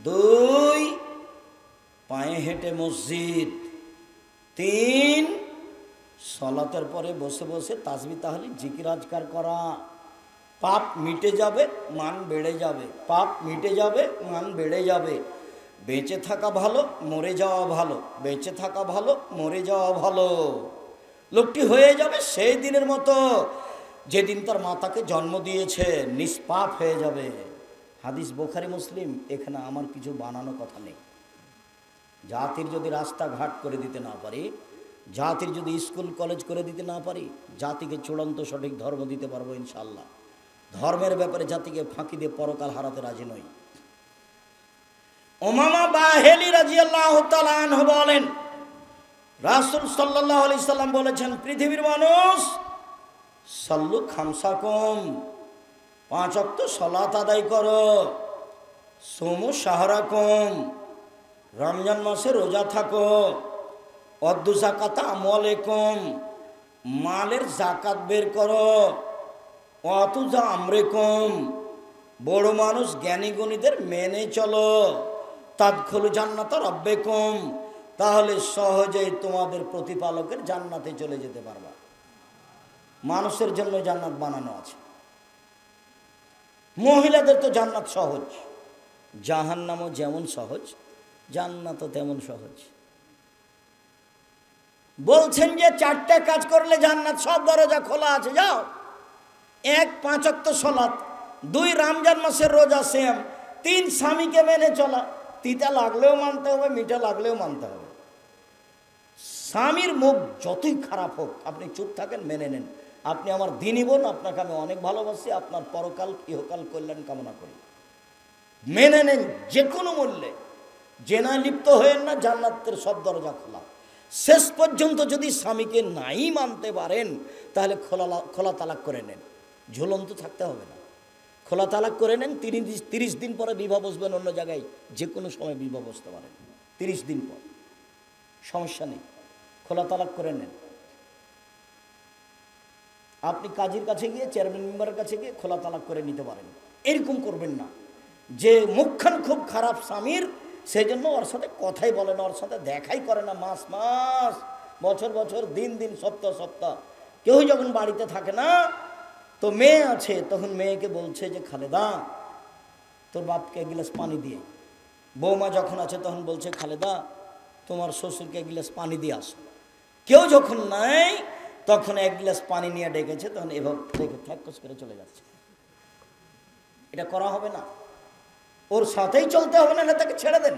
Speaker 1: 2 পায়ে হেঁটে মসজিদ, 3 সালাতের পরে বসে বসে তাসবিহ তাহলিল জিকির আজকার করা, পাপ মিটে যাবে, মান বেড়ে যাবে, পাপ মিটে যাবে, মান বেড়ে যাবে। বেঁচে থাকা ভালো, মরে যাওয়া ভালো, বেঁচে থাকা ভালো, মরে যাওয়া ভালো। লোকটি হয়ে যাবে সেই দিনের মতো যেদিন তার মাতাকে জন্ম দিয়েছে, নিষ্পাপ হয়ে যাবে। হাদিস বুখারী মুসলিম, এখানে আমার কিছু বানানো কথা নেই। জাতির যদি রাস্তাঘাট করে দিতে না পারি, জাতির যদি স্কুল কলেজ করে দিতে না পারি, জাতিকে চূড়ান্ত সঠিক ধর্ম দিতে পারবো ইনশাআল্লাহ। ধর্মের ব্যাপারে জাতিকে ফাঁকি দিয়ে পরকাল হারাতে রাজি নই। উমামা বাহেলি রাদিয়াল্লাহু তাআলা আনহু বলেন, রাসূল সাল্লাল্লাহু আলাইহি সাল্লাম বলেছেন, পৃথিবীর মানুষ সাল্লু খামসাকুম, 5 ওয়াক্ত সালাত আদায় করো, সুমু শাহরাকুম, রমজান মাসে রোজা থাকো, অদ্দু যাকাতা আমওয়ালিকুম, মালের যাকাত বের করো, অতুজা আমরিকুম, বড় মানুষ জ্ঞানী গুণীদের মেনে চলো, তাদখুলু জান্নাতা রাব্বিকুম, তাহলে সহজেই তোমাদের প্রতিপালকের জান্নাতে চলে যেতে পারবা। মানুষের জন্য জান্নাত বানানো আছে, মহিলাদের তো জান্নাত সহজ, জাহান্নামও যেমন সহজ, জান্নাতও তেমন সহজ। বলছেন যে 4টা কাজ করলে জান্নাত, সব দরজা খোলা আছে, যাও। 1 5 ওয়াক্ত সালাত, 2 রমজান মাসের রোজা, সেম। 3 স্বামীকে মেনে চলা, তিতা লাগলেও মানতে হবে, মিঠা লাগলেও মানতে হবে। স্বামীর মুখ যতই খারাপ হোক আপনি চুপ থাকেন, মেনে নেন। আপনি আমার দিনী বোন, আপনাকে আমি অনেক ভালোবাসি, আপনার পরকাল ইহকাল কল্যাণ কামনা করি, মেনে নেন যে কোনো মূল্যে। জেনায় লিপ্ত হয়েন না, জান্নাতের সব দরজা খোলা। শেষ পর্যন্ত যদি স্বামীকে নাই মানতে পারেন, তাহলে খোলা তালাক করে নেন, ঝুলন্ত থাকতে হবে না। খোলা তালাক করে নেন, 30 দিন পরে বিবাহ বসবেন অন্য জায়গায়, যে কোনো সময় বিবাহ বসতে পারেন, 30 দিন পর, সমস্যা নেই। খোলা তালাক করে নেন। আপনি কাজীর কাছে গিয়ে, চেয়ারম্যান মেম্বারের কাছে গিয়ে খোলা তালাক করে নিতে পারেন। এরকম করবেন না যে মুখখান খুব খারাপ স্বামীর, সেই জন্য ওর সাথে কথাই বলে না, ওর সাথে দেখাই করে না, মাস মাস, বছর বছর, দিন দিন, সপ্তাহ সপ্তাহ। কেউই যখন বাড়িতে থাকে না, তো মেয়ে আছে, তখন মেয়েকে বলছে যে খালেদা তোর বাপকে 1 গ্লাস পানি দিয়ে। বৌমা যখন আছে তখন বলছে খালেদা তোমার শ্বশুরকে 1 গ্লাস পানি দিয়ে আসো। কেউ যখন নাই তখন 1 গ্লাস পানি নিয়ে ডেকেছে, তখন এভাবে দেখে ঠ্যাকস করে চলে যাচ্ছে। এটা করা হবে না, ওর সাথেই চলতে হবে, না তাকে ছেড়ে দেন।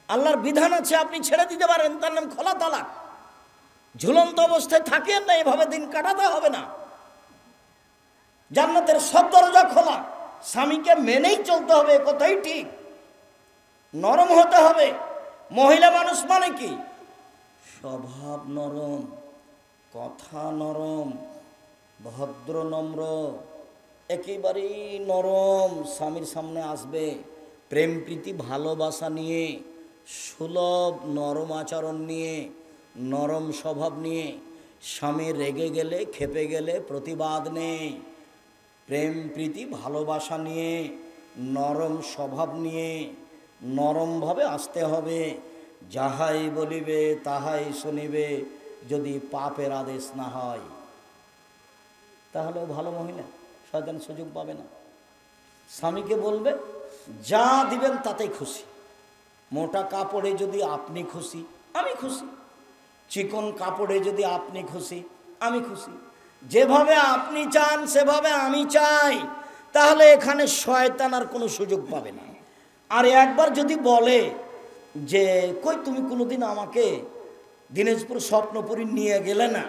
Speaker 1: আল্লাহর বিধান আছে, আপনি ছেড়ে দিতে পারেন, তার নাম খোলা তালাক। ঝুলন্ত অবস্থায় থাকেন না, এভাবে দিন কাটাতে হবে না। জান্নাতের সব দরজা খোলা, স্বামীকে মেনেই চলতে হবে, কথাই ঠিক। নরম হতে হবে। মহিলা মানুষ মানে কি? স্বভাব নরম, কথা নরম, ভদ্র নম্র, একেবারেই নরম। স্বামীর সামনে আসবে প্রেম প্রীতি ভালোবাসা নিয়ে, সুলভ নরম আচরণ নিয়ে, নরম স্বভাব নিয়ে। স্বামী রেগে গেলে, খেপে গেলে প্রতিবাদ নেই। প্রেম প্রীতি ভালোবাসা নিয়ে, নরম স্বভাব নিয়ে, নরমভাবে আসতে হবে। যাহাই বলিবে তাহাই শুনিবে, যদি পাপের আদেশ না হয়। তাহলেও ভালো মহিলা, শয়তান সুযোগ পাবে না। স্বামীকে বলবে যা দিবেন তাতেই খুশি। মোটা কাপড়ে যদি আপনি খুশি, আমি খুশি। চিকন কাপড়ে যদি আপনি খুশি, আমি খুশি। যেভাবে আপনি চান সেভাবে আমি চাই, তাহলে এখানে শয়তান আর কোনো সুযোগ পাবে না। আর একবার যদি বলে যে কই তুমি কোনোদিন আমাকে দিনাজপুর স্বপ্নপুরী নিয়ে গেলে না,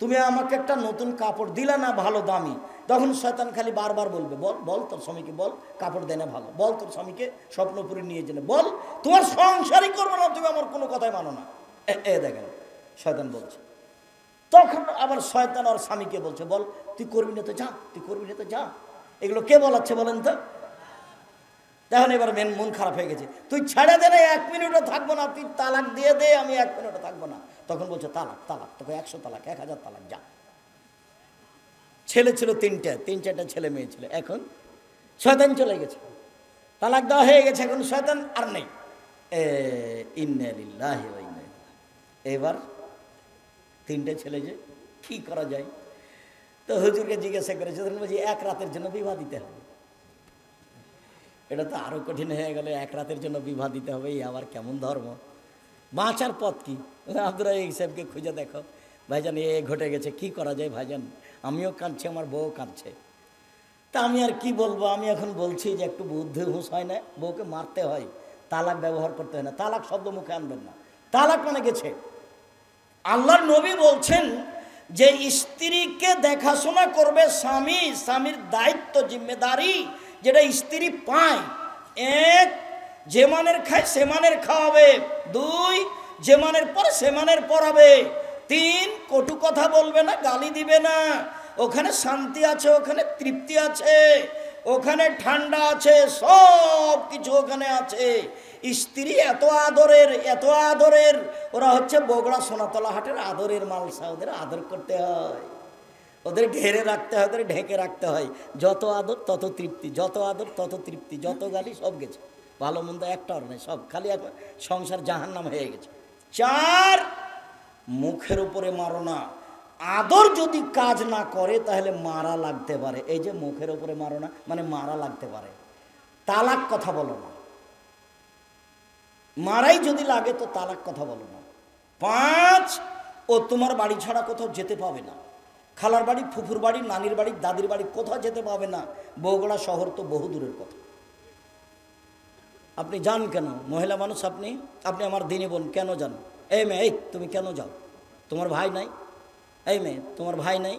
Speaker 1: তুমি আমাকে একটা নতুন কাপড় দিলে না ভালো দামি, তখন শয়তান খালি বারবার বলবে বল বল তোর স্বামীকে বল কাপড় দেয় না ভালো, বল তোর স্বামীকে স্বপ্নপুরী নিয়ে যেতে বল, তোমার সংসারই করবো না, তুমি আমার কোনো কথাই মানো না। দেখেন শয়তান বলছে। তখন আবার শয়তান আর স্বামীকে বলছে বল তুই করবি না তো যা, তুই করবি না তো যা। এগুলো কে বলাচ্ছে বলেন তো? দেখুন এবার মন খারাপ হয়ে গেছে, তুই ছেড়ে দে না, 1 মিনিটও থাকবো না, তুই তালাক দিয়ে দে, আমি 1 মিনিটও থাকবো না। তখন বলছে তালাক তালাক, তোকে 100 তালাক, 1000 তালাক, যা। ছেলে ছিল 3-4টা ছেলে মেয়ে ছিল, এখন শয়তান চলে গেছে, তালাক দেওয়া হয়ে গেছে, এখন শয়তান আর নেই। ইন্না লিল্লাহি ওয়া ইন্না ইলাইহি। এবার 3টে ছেলে, যে কি করা যায়? তো হুজুরকে জিজ্ঞাসা করেছে, বলছি এক রাতের জন্য বিবাহ দিতে হবে। এটা তো আরো কঠিন হয়ে গেল, এক রাতের জন্য বিবাহ দিতে হবে, এই আবার কেমন ধর্ম? বাঁচার পথ কি? আব্দুর রাজ্জাক সাহেবকে খুঁজে দেখো, ভাইজান এ ঘটে গেছে, কি করা যায় ভাইজান? আমিও কাঁদছি, আমার বউ কাঁদছে। তা আমি আর কি বলবো? আমি এখন বলছি যে একটু বুদ্ধি হুঁশ হয় না, বউকে মারতে হয়, তালাক ব্যবহার করতে হয় না, তালাক শব্দ মুখে আনবেন না, তালাক মানে গেছে। আল্লাহর নবী বলছেন যে স্ত্রীকে দেখাশোনা করবে স্বামী, স্বামীর দায়িত্ব জিম্মেদারি যেটা স্ত্রী পায়। এক, যে মানের খায় সে মানের খাওয়াবে। দুই, যে মানের পরে সে মানের পড়াবে। তিন, কটু কথা বলবে না, গালি দিবে না। ওখানে শান্তি আছে, ওখানে তৃপ্তি আছে, ওখানে ঠান্ডা আছে, সব কিছু ওখানে আছে। স্ত্রী এত আদরের, এত আদরের, ওরা হচ্ছে বগুড়া সোনাতলা হাটের আদরের মালসা। ওদের আদর করতে হয়, ওদের ঘেরে রাখতে হয়, ওদের ঢেকে রাখতে হয়। যত আদর তত তৃপ্তি, যত আদর তত তৃপ্তি, যত গালি সব গেছে, ভালো মন্দ একটা আর নেই, সব খালি এখন সংসার জাহান্নাম হয়ে গেছে। চার, মুখের উপরে মারো না। আদর যদি কাজ না করে তাহলে মারা লাগতে পারে। এই যে মুখের উপরে মারো না মানে মারা লাগতে পারে। তালাক কথা বলো না, মারাই যদি লাগে তো তালাক কথা বলো না। পাঁচ, ও তোমার বাড়ি ছাড়া কোথাও যেতে পাবে না, খালার বাড়ি, ফুফুর বাড়ি, নানির বাড়ি, দাদির বাড়ি কোথাও যেতে পাবে না। বগুড়া শহর তো বহু দূরের কথা। আপনি যান কেন? মহিলা মানুষ আপনি, আপনি আমার দিনী বোন, কেন যান? এই মেয়ে, এই তুমি কেন যাও? তোমার ভাই নাই? এই মেয়ে, তোমার ভাই নাই,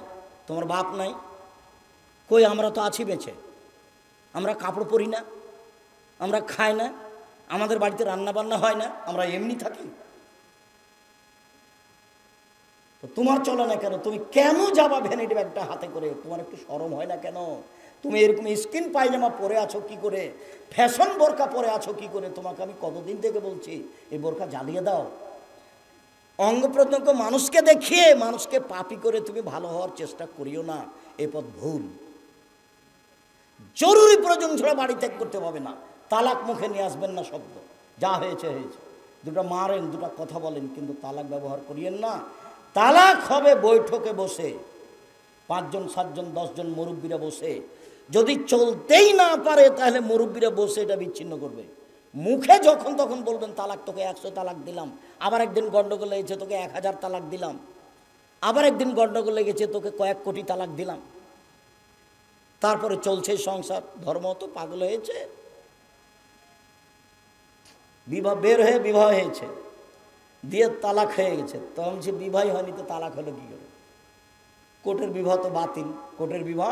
Speaker 1: তোমার বাপ নাই? কই, আমরা তো আছি বেঁচে, আমরা কাপড় পরি না, আমরা খাই না, আমাদের বাড়িতে রান্না বান্না হয় না, আমরা এমনি থাকি। তো তোমার চলে না কেন? তুমি কেন যাবা ভ্যানিটি ব্যাগটা হাতে করে? তোমার একটু শরম হয় না কেন? তুমি এরকম স্কিন পায়জামা পরে আছো কি করে? ফ্যাশন বোরকা পরে আছো কি করে? তোমাকে আমি কতদিন থেকে বলছি এই বোরকা জ্বালিয়ে দাও। অঙ্গ প্রত্যঙ্গ মানুষকে দেখিয়ে মানুষকে পাপী করে তুমি ভালো হওয়ার চেষ্টা করিও না, এ পথ ভুল। জরুরি প্রয়োজন ছাড়া বাড়ি ত্যাগ করতে পারবে না। তালাক মুখে নিয়ে আসবেন না শব্দ, যা হয়েছে হয়েছে। দুটা মারেন, দুটা কথা বলেন, কিন্তু তালাক ব্যবহার করিয়েন না। তালাক হবে বৈঠকে বসে, 5 জন 7 জন 10 জন মুরব্বীরা বসে। যদি চলতেই না পারে তাহলে মুরব্বীরা বসে এটা বিচ্ছিন্ন করবে। মুখে যখন তখন বলবেন তালাক, তোকে 100 তালাক দিলাম, আবার একদিন গন্ডগোল লেগেছে তোকে 1000 তালাক দিলাম, আবার একদিন গন্ডগোল লেগেছে তোকে কয়েক কোটি তালাক দিলাম। তারপরে চলছে সংসার। ধর্ম তো পাগল হয়েছে। বিবাহ বের হয়ে বিবাহ হয়েছে, দিয়ে তালাক হয়ে গেছে। তখন সে বিবাহ হয়নি তো তালাক হলো কি করে? কোর্টের বিবাহ তো বাতিল, কোর্টের বিবাহ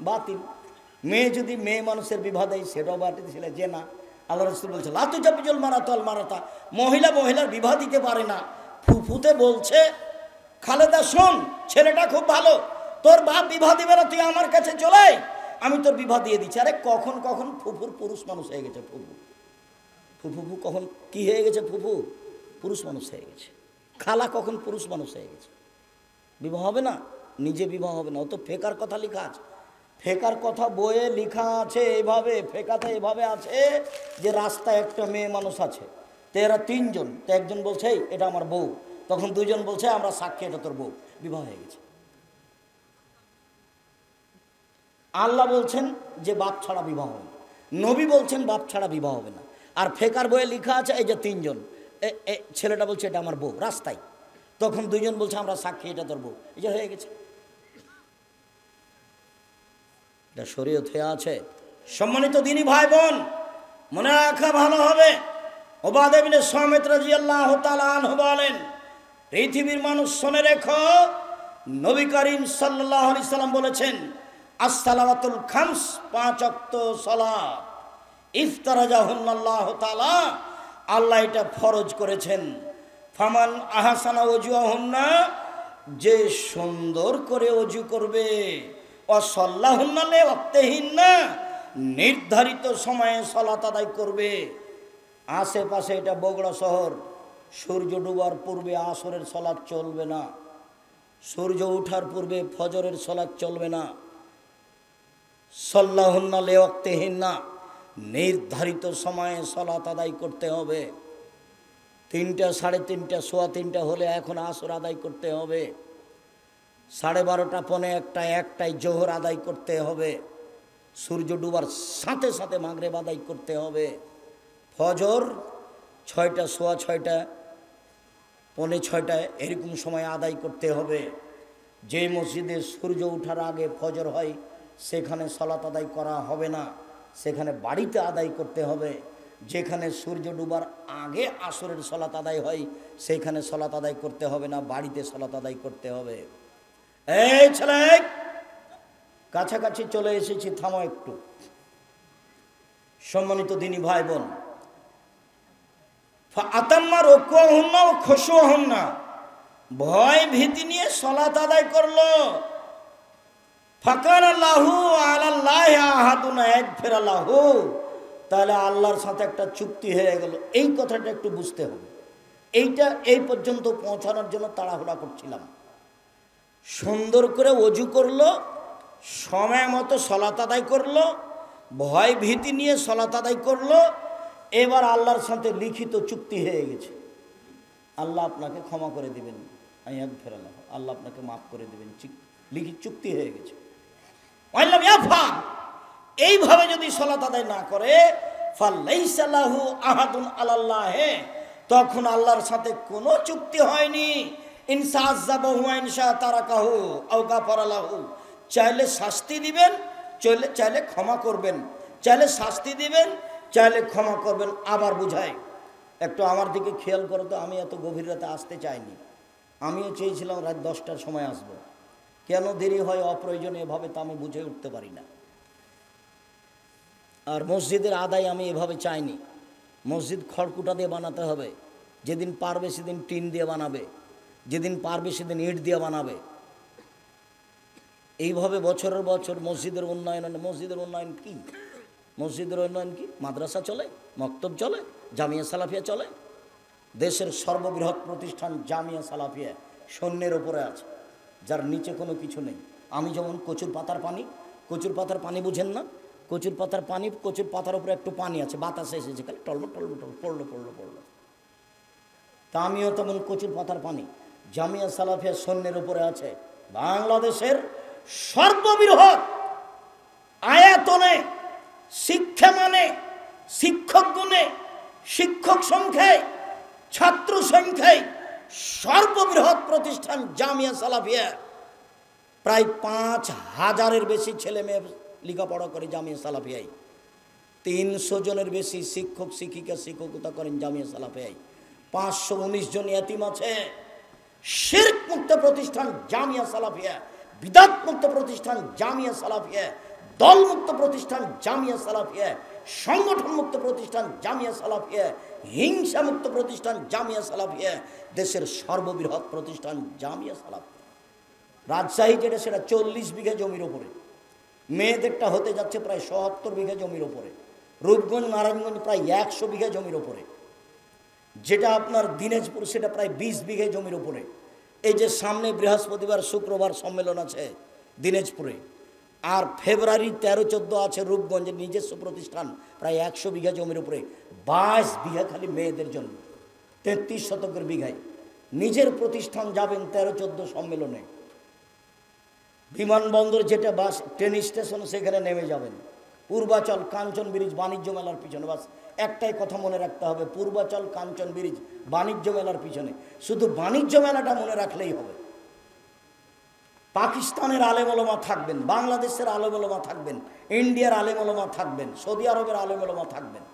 Speaker 1: বাতিল। মেয়ে যদি মেয়ে মানুষের বিবাহ দেয় সেটাও বাতিল, ছেলে যে না। আল্লাহ রাসূল বলছে লাতু জাবিজুল মারাতু আল মারাতা, মহিলা মহিলার বিবাহ দিতে পারে না। ফুফুতে বলছে খালেদা শোন, ছেলেটা খুব ভালো, তোর বাপ বিবাহ দিবে না, তুই আমার কাছে চলে আয়, আমি তোর বিবাহ দিয়ে দিচ্ছি। আরে কখন কখন ফুফুর পুরুষ মানুষ হয়ে গেছে। ফুফু ফুফু কখন কি হয়ে গেছে? ফুফু পুরুষ মানুষ হয়ে গেছে। খালা কখন পুরুষ মানুষ হয়ে গেছে। বিবাহ হবে না, নিজে বিবাহ হবে না। ও তো ফেকার কথা লেখা আছে, ফেকার কথা বইয়ে লেখা আছে এইভাবে। ফেকাতে এভাবে আছে যে রাস্তায় একটা মেয়ে মানুষ আছে, তো এরা 3 জন, তো একজন বলছে এটা আমার বউ, তখন 2 জন বলছে আমরা সাক্ষী এটা তোর বউ, বিবাহ হয়ে গেছে। আল্লাহ বলছেন যে বাপ ছাড়া বিবাহ হবে না, নবী বলছেন বাপ ছাড়া বিবাহ হবে না। আর ফেকার বইয়ে লেখা আছে এই যে 3 জন, ছেলেটা বলছে এটা আমার বউ রাস্তায়, তখন 2 জন বলছে আমরা সাক্ষী এটা তোর বউ, এই যে হয়ে গেছে। এটা শরীয়ত হয়ে আছে। সম্মানিত দিনী ভাই বোন, মনে রাখা ভালো হবে। ওবাদা ইবনে সামিত রাদিয়াল্লাহু তাআলা আনহু বলেন, পৃথিবীর মানুষ শুনে রেখো, নবী করিম সাল্লাল্লাহু আলাইহি সাল্লাম বলেছেন as-salawatul khams, 5 ওয়াক্ত সালাত, ইফতারাজাহুল্লাহু তাআলা, আল্লাহ এটা ফরজ করেছেন। ফামান আহসানা ওযুহুন্না, যে সুন্দর করে ওযু করবে, ওয়াসাল্লাহুন্না লিওয়াক্তিহিন্না, নির্ধারিত সময়ে সালাত আদায় করবে। আশেপাশে এটা বগুড়া শহর, সূর্য ডুবার পূর্বে আসরের সালাত চলবে না, সূর্য ওঠার পূর্বে ফজরের সালাত চলবে না। সাল্লাহুন্না লিওয়াক্তিহিন্না, নির্ধারিত সময়ে সালাত আদায় করতে হবে। 3টা, 3:30, 3:15 হলে এখন আসর আদায় করতে হবে। 12:30 পৌনে একটায় জোহর আদায় করতে হবে, সূর্য ডুবার সাথে সাথে মাগরিব আদায় করতে হবে, ফজর 6টা, সোয়া 6টা, পৌনে 6টায় এরকম সময় আদায় করতে হবে। যে মসজিদে সূর্য ওঠার আগে ফজর হয় সেখানে সালাত আদায় করা হবে না, সেখানে বাড়িতে আদায় করতে হবে। যেখানে সূর্য ডুবার আগে আসরের সালাত আদায় হয় সেখানে সালাত আদায় করতে হবে না, বাড়িতে সালাত আদায় করতে হবে। এই ছেলে, কাছাকাছি চলে এসেছি, থামো একটু। সম্মানিত দিনী ভাই বোন, আতাম্মা রুকুহুন্না ওয়া খুশুহুন্না, ভয় ভীতি নিয়ে সালাত আদায় করলো। ফাকানা লাহু আলাল্লাহি আহাদুন ইয়াগফিরা লাহু, তাহলে আল্লাহর সাথে একটা চুক্তি হয়ে গেল। এই কথাটা একটু বুঝতে হবে। এইটা এই পর্যন্ত পৌঁছানোর জন্য তাড়াহুড়া করছিলাম। সুন্দর করে ওযু করলো, সময় মতো সালাত আদায় করলো, ভয় ভীতি নিয়ে সালাত আদায় করলো। এবার আল্লাহর সাথে লিখিত চুক্তি হয়ে গেছে, আল্লাহ আপনাকে ক্ষমা করে দিবেন, আল্লাহ আপনাকে মাফ করে দিবেন, লিখিত চুক্তি হয়ে গেছে। এইভাবে যদি সালাত আদায় না করে, ফালাইসা লাহু আহাদুন আলাল্লাহি, তখন আল্লাহর সাথে কোনো চুক্তি হয়নি। ইনসা আযাবাহু ওয়া ইনসা তারাকাহু আও গাফারা লাহু, চাইলে শাস্তি দিবেন, চাইলে ক্ষমা করবেন, চাইলে শাস্তি দিবেন, চাইলে ক্ষমা করবেন। আবার বুঝাই, একটু আমার দিকে খেয়াল করো তো। আমি এত গভীর রাতে আসতে চাইনি, আমিও চেয়েছিলাম রাত 10টার সময় আসবো। কেন দেরি হয় অপ্রয়োজনীয় এভাবে তা আমি বুঝে উঠতে পারি না। আর মসজিদের আদায় আমি এভাবে চাইনি। মসজিদ খড়কুটা দিয়ে বানাতে হবে, যেদিন পারবে সেদিন টিন দিয়ে বানাবে, যেদিন পারবে সেদিন ইট দিয়ে বানাবে। এইভাবে বছরের বছর মসজিদের উন্নয়ন। মসজিদের উন্নয়ন কি? মসজিদের উন্নয়ন কি? মাদ্রাসা চলে, মক্তব চলে, জামিয়া সালাফিয়া চলে। দেশের সর্ববৃহৎ প্রতিষ্ঠান জামিয়া সালাফিয়া শূন্যের ওপরে আছে, যার নিচে কোনো কিছু নেই। আমি যেমন কচুর পাতার পানি, কচুর পাতার পানি বুঝেন না? কচুর পাতার পানি, কচুর পাতার উপরে একটু পানি আছে, বাতাসে এসেছে, খালি টলমো টলমো টল পড়লো। তা আমিও তেমন কচুর পাতার পানি, জামিয়া সালাফিয়া শূন্যের উপরে আছে। বাংলাদেশের সর্ববৃহৎ আয়তনে, শিক্ষা মানে, শিক্ষক গুণে, শিক্ষক সংখ্যায়, ছাত্র সংখ্যায় সর্ববৃহৎ প্রতিষ্ঠান জামিয়া সালাফিয়া। প্রায় 5000-এর বেশি ছেলে মেয়ে লেখাপড়া করে জামিয়া সালাফিয়ায়। 300 জনের বেশি শিক্ষক শিক্ষিকা শিক্ষকতা করেন জামিয়া সালাফিয়ায়। 519 জন ইয়াতিম আছে। শিরক মুক্ত প্রতিষ্ঠান জামিয়া সালাফিয়া, বিদআত মুক্ত প্রতিষ্ঠান জামিয়া সালাফিয়া, দল মুক্ত প্রতিষ্ঠান জামিয়া সালাফিয়া, সংগঠন মুক্ত প্রতিষ্ঠান জামিয়া সালাফিয়া, হিংসা মুক্ত প্রতিষ্ঠান জামিয়া সালাফিয়া, দেশের সর্ববৃহৎ প্রতিষ্ঠান জামিয়া সালাফিয়া। রাজশাহী যেটা, সেটা 40 বিঘা জমির ওপরে। মেয়েদেরটা হতে যাচ্ছে প্রায় 77 বিঘা জমির ওপরে। রূপগঞ্জ নারায়ণগঞ্জ প্রায় 100 বিঘা জমির ওপরে। যেটা আপনার দিনাজপুর, সেটা প্রায় 20 বিঘা জমির ওপরে। এই যে সামনে বৃহস্পতিবার শুক্রবার সম্মেলন আছে দিনাজপুরে, আর ফেব্রুয়ারি 13-14 আছে রূপগঞ্জের নিজস্ব প্রতিষ্ঠান, প্রায় 100 বিঘা জমির উপরে। 22 বিঘা খালি মেয়েদের জন্য, 33 শতকের বিঘায় নিজের প্রতিষ্ঠান যাবেন 13-14 সম্মেলনে। বিমানবন্দর যেটা বাস ট্রেন স্টেশন, সেখানে নেমে যাবেন। পূর্বাচল কাঞ্চন ব্রিজ বাণিজ্য মেলার পিছনে, বাস একটাই কথা মনে রাখতে হবে, পূর্বাচল কাঞ্চন ব্রিজ বাণিজ্য মেলার পিছনে। শুধু বাণিজ্য মেলাটা মনে রাখলেই হবে। পাকিস্তানের আলেম ওলামা থাকবেন, বাংলাদেশের আলেম ওলামা থাকবেন, ইন্ডিয়ার আলেম ওলামা থাকবেন, সৌদি আরবের আলেম ওলামা থাকবেন,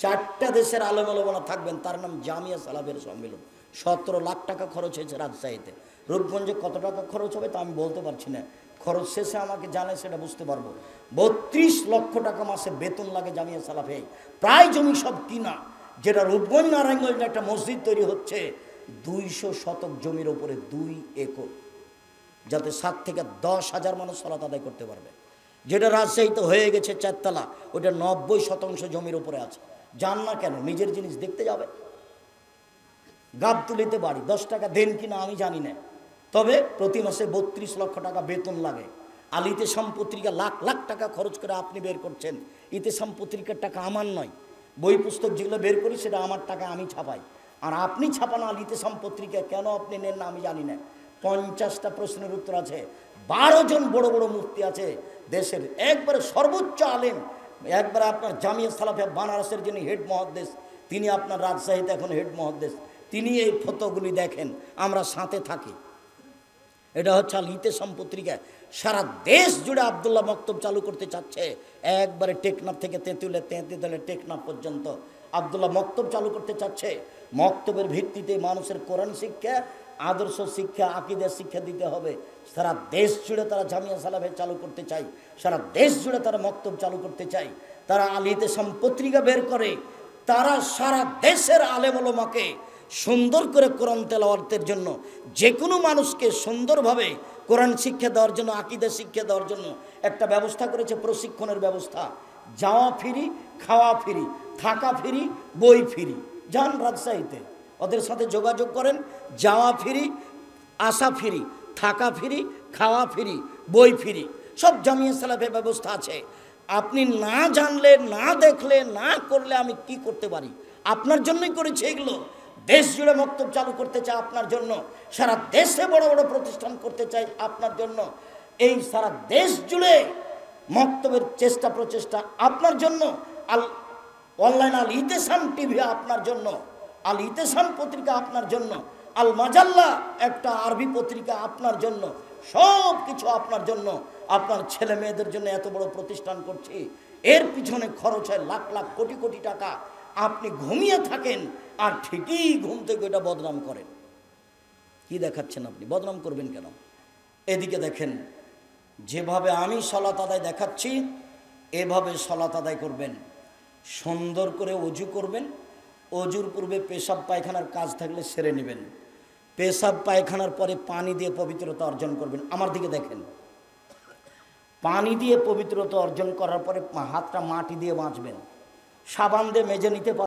Speaker 1: 4টা দেশের আলেম ওলামা থাকবেন। তার নাম জামিয়া সালাফিয়ার সম্মেলন। 17 লাখ টাকা খরচ হয়েছে রাজশাহীতে। রূপগঞ্জে কত টাকা খরচ হবে তা আমি বলতে পারছি না, খরচ শেষে আমাকে জানে সেটা বুঝতে পারবো। 32 লক্ষ টাকা মাসে বেতন লাগে জামিয়া সালাফিয়ায়। প্রায় জমি সব কিনা। যেটা রূপগঞ্জ নারায়ণগঞ্জে একটা মসজিদ তৈরি হচ্ছে 200 শতক জমির ওপরে, 2 একর, যাতে 7 থেকে 10,000 মানুষ সালাত আদায় করতে পারবে। যেটা রাজশাহীতে হয়ে গেছে 4 তলা, ওটা 90% জমির উপরে আছে। যান না কেন? নিজের জিনিস দেখতে যাবে। গাবতুলিতে বাড়ি, 10 টাকা দেন কিনা আমি জানি না, তবে প্রতি মাসে 32 লক্ষ টাকা বেতন লাগে। আর ইতেসাম পত্রিকা লাখ লাখ টাকা খরচ করে আপনি বের করছেন। ইতেসাম পত্রিকার টাকা আমার নয়, বই পুস্তক যেগুলো বের করি সেটা আমার টাকা, আমি ছাপাই। আর আপনি ছাপানো আল ইতেসাম পত্রিকা কেন আপনি নেন না আমি জানি না। 50টা প্রশ্নের উত্তর আছে। 12 জন বড় বড় মুফতি আছে দেশের, একবারে সর্বোচ্চ আলেম। একবারে আপনার জামিয়া সালাফিয়া বানারসের যিনি হেড মুহাদ্দিস, তিনি আপনার রাজশাহীতে এখন হেড মুহাদ্দিস, তিনি এই ফতোগুলি দেখেন, আমরা সাথে থাকি। এটা হচ্ছে আল ইতেসাম পত্রিকা। সারা দেশ জুড়ে আব্দুল্লাহ মক্তব চালু করতে চাচ্ছে, একবারে টেকনাফ থেকে তেঁতুলে টেকনাফ পর্যন্ত আব্দুল্লাহ মক্তব চালু করতে চাচ্ছে। মক্তবের ভিত্তিতে মানুষের কোরআন শিক্ষা, আদর্শ শিক্ষা, আকীদা শিক্ষা দিতে হবে। সারা দেশ জুড়ে তারা জামিয়া সালাফিয়া চালু করতে চায়, সারা দেশ জুড়ে তারা মক্তব চালু করতে চায়। তারা আল ইতেসাম পত্রিকা বের করে, তারা সারা দেশের আলেম ওলামাকে সুন্দর করে কোরআন তেলাওয়াতের জন্য, যে কোনো মানুষকে সুন্দরভাবে কোরআন শিক্ষা দেওয়ার জন্য, আকীদা শিক্ষা দেওয়ার জন্য একটা ব্যবস্থা করেছে, প্রশিক্ষণের ব্যবস্থা। যাওয়া ফ্রি, খাওয়া ফ্রি, থাকা ফ্রি, বই ফ্রি। যান রাজশাহীতে, ওদের সাথে যোগাযোগ করেন, যাওয়া ফ্রি, আসা ফ্রি, থাকা ফ্রি, খাওয়া ফ্রি, বই ফ্রি, সব জামিয়া সালাফের ব্যবস্থা আছে। আপনি না জানলে, না দেখলে, না করলে আমি কি করতে পারি? আপনার জন্যই করেছি এগুলো। দেশ জুড়ে মক্তব চালু করতে চাই আপনার জন্য, সারা দেশে বড় বড় প্রতিষ্ঠান করতে চাই আপনার জন্য। এই সারা দেশ জুড়ে মক্তবের চেষ্টা প্রচেষ্টা আপনার জন্য। অনলাইন আল ইতেসাম টিভি আপনার জন্য, আল ইতেসাম পত্রিকা আপনার জন্য, আল মাজাল্লা একটা আরবি পত্রিকা আপনার জন্য, সব কিছু আপনার জন্য। আপনার ছেলে মেয়েদের জন্য এত বড় প্রতিষ্ঠান করছি, এর পিছনে খরচ হয় লাখ লাখ কোটি কোটি টাকা। আপনি ঘুমিয়ে থাকেন আর ঠিকই ঘুম থেকে এটা বদনাম করেন। কি দেখাচ্ছেন আপনি? বদনাম করবেন কেন? এদিকে দেখেন, যেভাবে আমি সালাত আদায় দেখাচ্ছি এভাবে সালাত আদায় করবেন। সুন্দর করে অজু করবেন, অজুর পূর্বে পেশাব পায়খানার কাজ থাকলে সেরে নেবেন, পেশাব পায়খানার পরে পানি দিয়ে পবিত্রতা অর্জন করবেন। আমার দিকে দেখেন, পানি দিয়ে পবিত্রতা অর্জন করার পরে হাতটা মাটি দিয়ে মাজবেন, সাবান দিয়ে মেজে নিতে